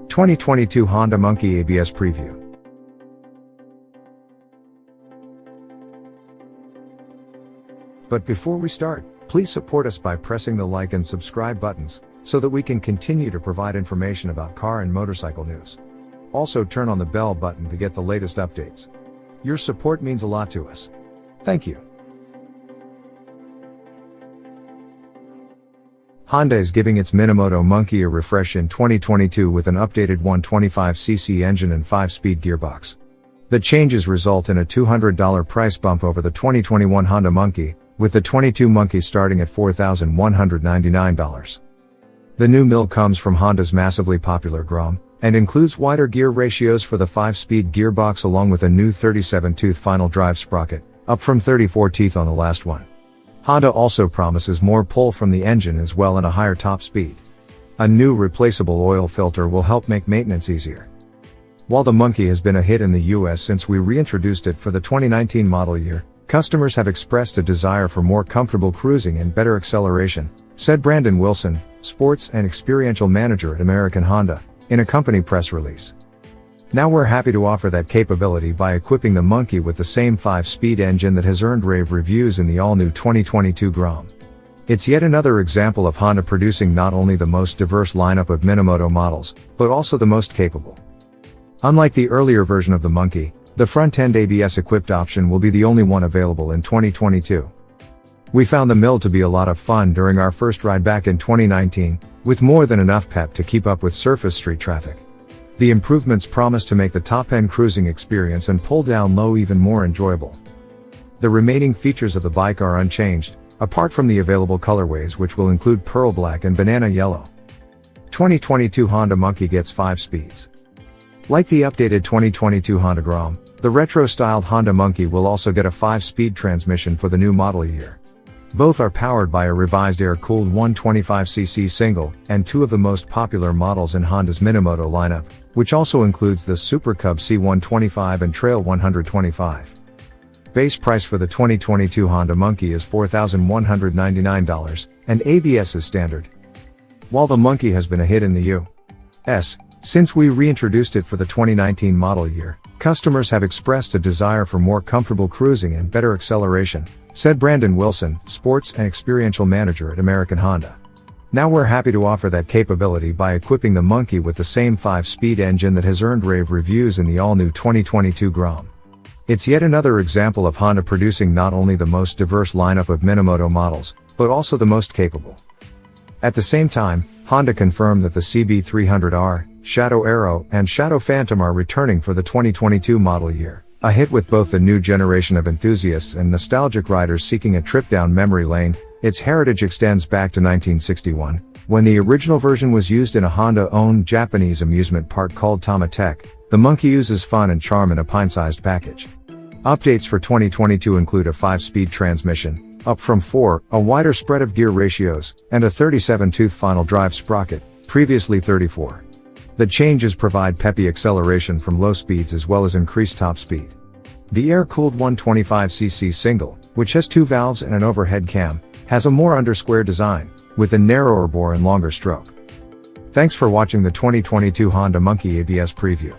2022 Honda Monkey ABS Preview. But before we start, please support us by pressing the like and subscribe buttons, so that we can continue to provide information about car and motorcycle news. Also turn on the bell button to get the latest updates. Your support means a lot to us. Thank you. Honda is giving its miniMOTO Monkey a refresh in 2022 with an updated 125cc engine and 5-speed gearbox. The changes result in a $200 price bump over the 2021 Honda Monkey, with the 22 Monkey starting at $4,199. The new mill comes from Honda's massively popular Grom, and includes wider gear ratios for the 5-speed gearbox along with a new 37-tooth final drive sprocket, up from 34 teeth on the last one. Honda also promises more pull from the engine as well and a higher top speed. A new replaceable oil filter will help make maintenance easier. While the Monkey has been a hit in the US since we reintroduced it for the 2019 model year, customers have expressed a desire for more comfortable cruising and better acceleration, said Brandon Wilson, Sports and Experiential Manager at American Honda, in a company press release. Now we're happy to offer that capability by equipping the Monkey with the same 5-speed engine that has earned rave reviews in the all-new 2022 Grom. It's yet another example of Honda producing not only the most diverse lineup of miniMOTO models, but also the most capable. Unlike the earlier version of the Monkey, the front-end ABS-equipped option will be the only one available in 2022. We found the mill to be a lot of fun during our first ride back in 2019, with more than enough pep to keep up with surface street traffic. The improvements promise to make the top-end cruising experience and pull down low even more enjoyable. The remaining features of the bike are unchanged, apart from the available colorways which will include pearl black and banana yellow. 2022 Honda Monkey gets 5 speeds. Like the updated 2022 Honda Grom, the retro-styled Honda Monkey will also get a 5-speed transmission for the new model year. Both are powered by a revised air-cooled 125cc single, and two of the most popular models in Honda's miniMOTO lineup, which also includes the Super Cub C125 and Trail 125. Base price for the 2022 Honda Monkey is $4,199, and ABS is standard. While the Monkey has been a hit in the US since we reintroduced it for the 2019 model year, customers have expressed a desire for more comfortable cruising and better acceleration, said Brandon Wilson, Sports and Experiential Manager at American Honda. Now we're happy to offer that capability by equipping the Monkey with the same 5-speed engine that has earned rave reviews in the all-new 2022 Grom. It's yet another example of Honda producing not only the most diverse lineup of miniMOTO models, but also the most capable. At the same time, Honda confirmed that the CB300R, Shadow Aero, and Shadow Phantom are returning for the 2022 model year, a hit with both the new generation of enthusiasts and nostalgic riders seeking a trip down memory lane. Its heritage extends back to 1961, when the original version was used in a Honda-owned Japanese amusement park called Tama-Tech. The Monkey uses fun and charm in a pint-sized package. Updates for 2022 include a 5-speed transmission, up from 4, a wider spread of gear ratios, and a 37-tooth final drive sprocket, previously 34. The changes provide peppy acceleration from low speeds as well as increased top speed. The air-cooled 125cc single, which has 2 valves and an overhead cam, has a more under-square design, with a narrower bore and longer stroke. Thanks for watching the 2022 Honda Monkey ABS Preview.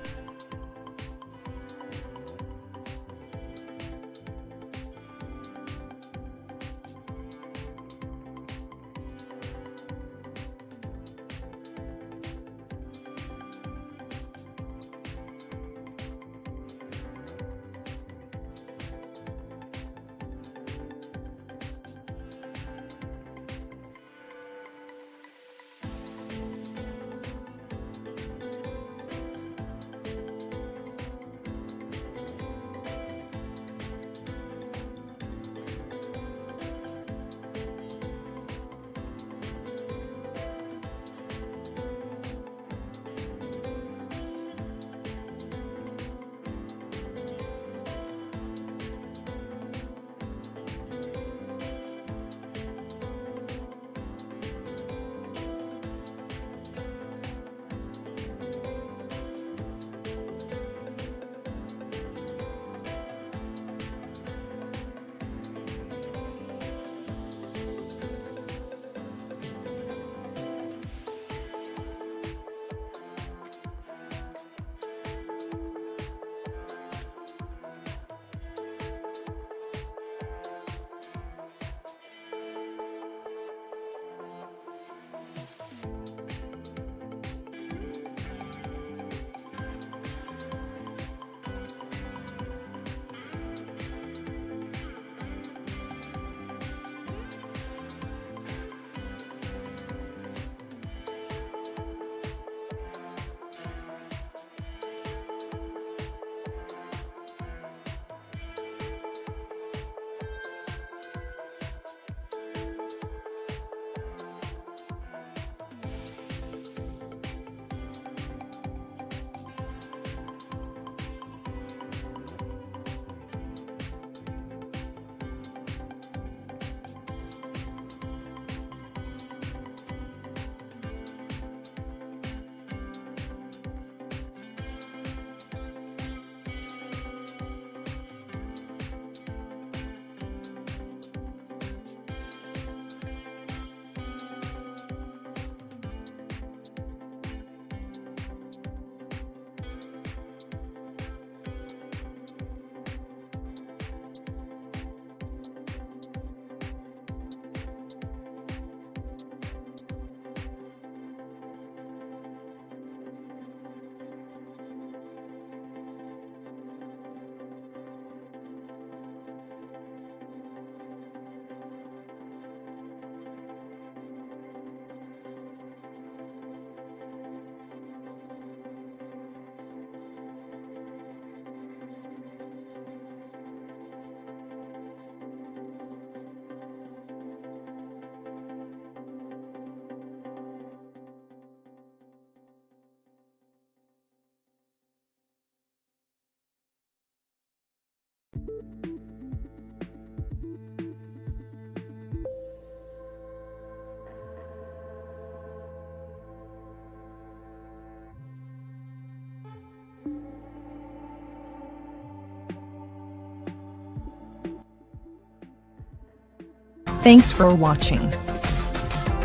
Thanks for watching.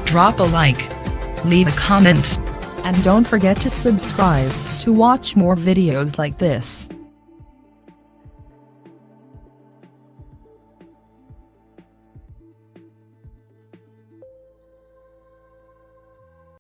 Drop a like, leave a comment, And don't forget to subscribe to watch more videos like this.